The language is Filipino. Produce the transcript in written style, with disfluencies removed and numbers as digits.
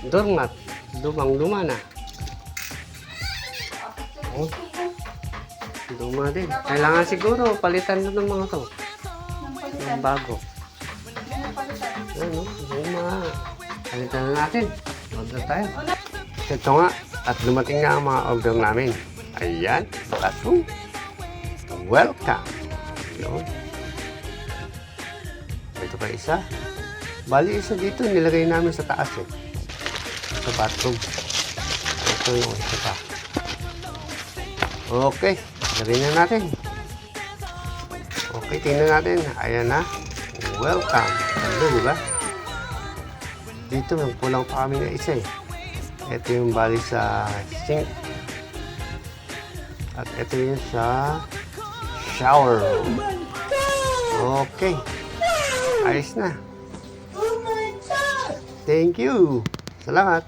Doormat. Lumang-luma na. Oh. Luma din. Kailangan siguro palitan na ng mga to. Yung bago. Ano? Luma. Palitan na natin. Order tayo. Ito nga. At dumating na ang mga order namin. Ayan. Kaso. Welcome. Yun. Ito pa isa. Bali isa dito. Nilagay namin sa taas eh. Sa bathroom. Ito yung isa pa. Okay. Lagay na natin. Okay. Tingnan natin. Ayan na. Welcome. Ano, diba? Dito may kulang pa kami na isa eh. Ito yung bali sa sink. At ito yung sa shower. Okay. Ayos na. Thank you. Salamat.